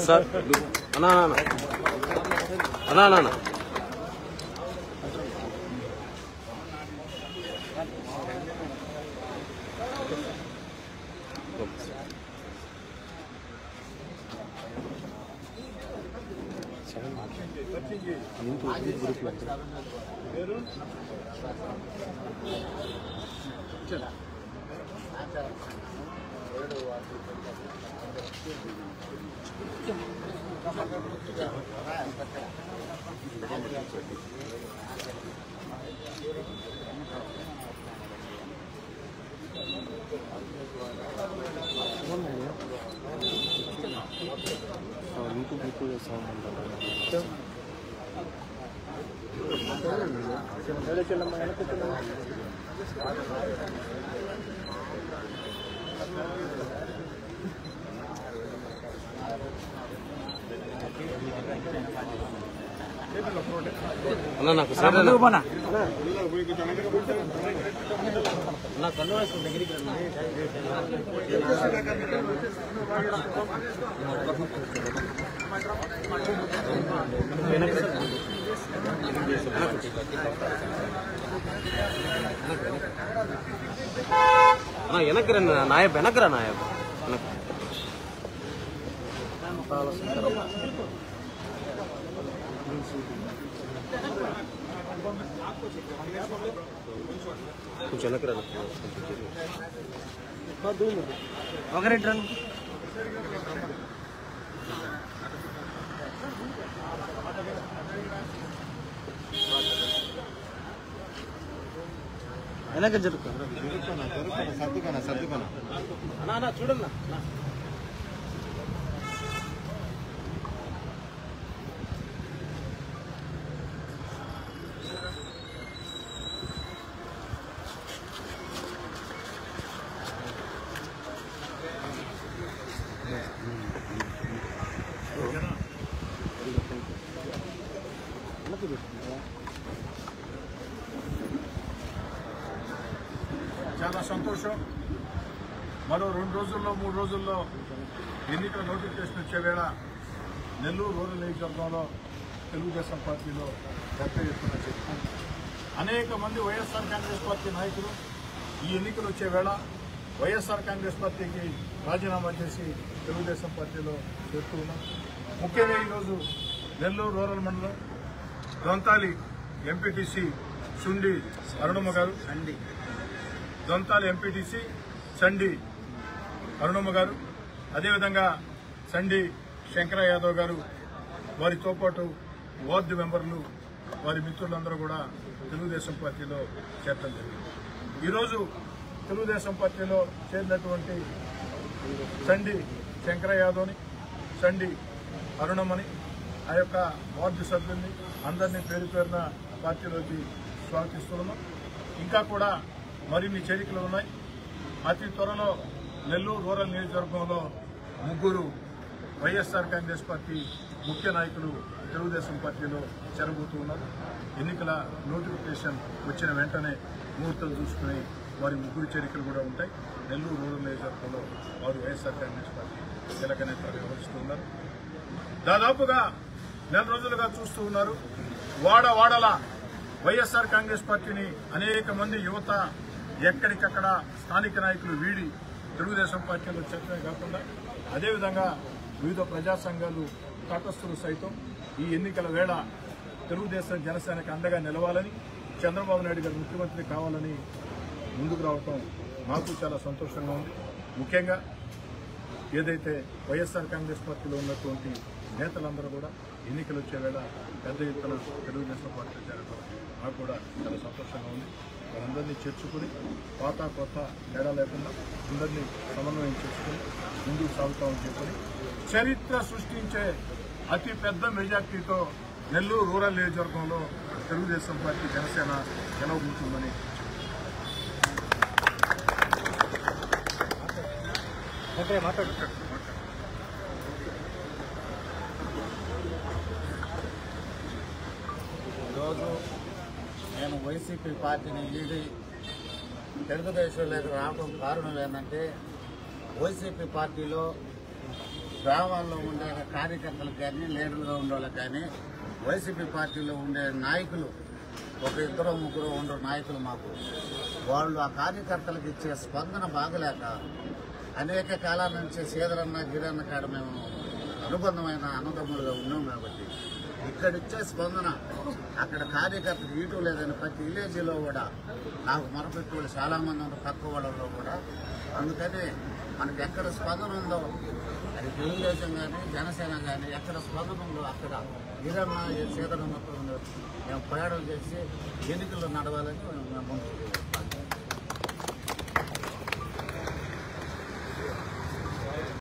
Sir అన్నా అన్నా అన్నా అన్నా నాకు సార్ నా కన్ను వేసుకుని దగ్గరికి అన్నా వెనక్కి రండి నాయబ్ వెనక్కి రా నాయబ్ కొంచెం వెనక్కి రా ఒకరెండు రన్ వెనక జరుగుతుంది సర్దుకోనా చూడన్నా చాలా సంతోషం. మరో 2 రోజుల్లో 3 రోజుల్లో ఎన్నికల నోటిఫికేషన్ వచ్చే వేళ నెల్లూరు రూరల్ నియోజకవర్గంలో తెలుగుదేశం పార్టీలో పెద్ద ఎత్తున చెప్తూ అనేక మంది వైఎస్ఆర్ కాంగ్రెస్ పార్టీ నాయకులు ఈ ఎన్నికలు వచ్చే వేళ వైఎస్ఆర్ కాంగ్రెస్ పార్టీకి రాజీనామా చేసి తెలుగుదేశం పార్టీలో చేరుతూ ఉన్నాం. ముఖ్యంగా ఈరోజు నెల్లూరు రూరల్ మండలం దొంతాలి ఎంపీటీసీ సుండి అరుణమ్మ గారు, దొంతాలి ఎంపీటీసీ సండి అరుణమ్మ గారు, అదేవిధంగా సండి శంకర యాదవ్ గారు, వారితో పాటు వార్డు మెంబర్లు, వారి మిత్రులందరూ కూడా తెలుగుదేశం పార్టీలో చేరడం జరిగింది. ఈరోజు తెలుగుదేశం పార్టీలో చేరినటువంటి సండి శంకర యాదవ్ని, సండి అరుణమ్మని, ఆ యొక్క వార్డు సభ్యుల్ని అందరినీ పేరు పేరున పార్టీలోకి స్వాగతిస్తున్నాం. ఇంకా కూడా మరిన్ని చేరికలు ఉన్నాయి. అతి త్వరలో నెల్లూరు రూరల్ నియోజకవర్గంలో 3 వైఎస్ఆర్ కాంగ్రెస్ పార్టీ ముఖ్య నాయకులు తెలుగుదేశం పార్టీలో చేరబోతూ ఉన్నారు. ఎన్నికల నోటిఫికేషన్ వచ్చిన వెంటనే ముహూర్తాలు చూసుకుని వారి 3 చేరికలు కూడా ఉంటాయి. నెల్లూరు రూరల్ నియోజకవర్గంలో వారు వైఎస్ఆర్ కాంగ్రెస్ పార్టీ కీలక నేతలు వ్యవహరిస్తూ ఉన్నారు. దాదాపుగా 4 రోజులుగా చూస్తూ ఉన్నారు. వాడవాడల వైఎస్ఆర్ కాంగ్రెస్ పార్టీని అనేక మంది యువత ఎక్కడికక్కడ స్థానిక నాయకులు వీడి తెలుగుదేశం పార్టీలో చేరడమే కాకుండా అదేవిధంగా వివిధ ప్రజా సంఘాలు తటస్థులు సైతం ఈ ఎన్నికల వేళ తెలుగుదేశం జనసేనకు అండగా నిలవాలని, చంద్రబాబు నాయుడు గారు ముఖ్యమంత్రి కావాలని ముందుకు రావటం మాకు చాలా సంతోషంగా ఉంది. ముఖ్యంగా ఏదైతే వైఎస్ఆర్ కాంగ్రెస్ పార్టీలో ఉన్నటువంటి నేతలందరూ కూడా ఎన్నికలు వచ్చే వేళ పెద్ద ఎత్తున తెలుగుదేశం పార్టీ చేరడం నాకు కూడా చాలా సంతోషంగా ఉంది. వారందరినీ చేర్చుకుని పాత కొత్త తేడా లేకుండా అందరినీ సమన్వయం చేసుకుని ముందుకు సాగుతామని చెప్పని చరిత్ర సృష్టించే అతి పెద్ద మెజార్టీతో నెల్లూరు రూరల్ నియోజకవర్గంలో తెలుగుదేశం పార్టీ జనసేన గెలవబోతుందని ఈరోజు నేను వైసీపీ పార్టీని వీడి తెలుగుదేశంలోకి రావడం కారణం ఏంటంటే వైసీపీ పార్టీలో గ్రామాల్లో ఉండే కార్యకర్తలకు కానీ లీడర్గా ఉండే వాళ్ళకి కానీ వైసీపీ పార్టీలో ఉండే నాయకులు ఒక ఇద్దరు ముగ్గురు ఉండే నాయకులు మాకు వాళ్ళు ఆ కార్యకర్తలకు ఇచ్చే స్పందన బాగలేక అనేక కాలాల నుంచి సీదరన్న గిరన్న కాడ మేము అనుబంధమైన అన్నదమ్ములుగా ఉన్నాం కాబట్టి ఇక్కడిచ్చే స్పందన అక్కడ కార్యకర్తలు ఇటు లేదని ప్రతి విలేజ్లో కూడా నాకు మొరపెట్టు వాళ్ళు చాలామంది ఉన్నారు పక్క వాళ్ళలో కూడా. అందుకని మనకి ఎక్కడ స్పందన ఉందో అది తెలుగుదేశం కానీ జనసేన కానీ ఎక్కడ స్పందన ఉందో అక్కడ గిరన్న సీదరన్నతో మేము ప్రయాణం చేసి ఎన్నికల్లో నడవాలని మేము ముందుకు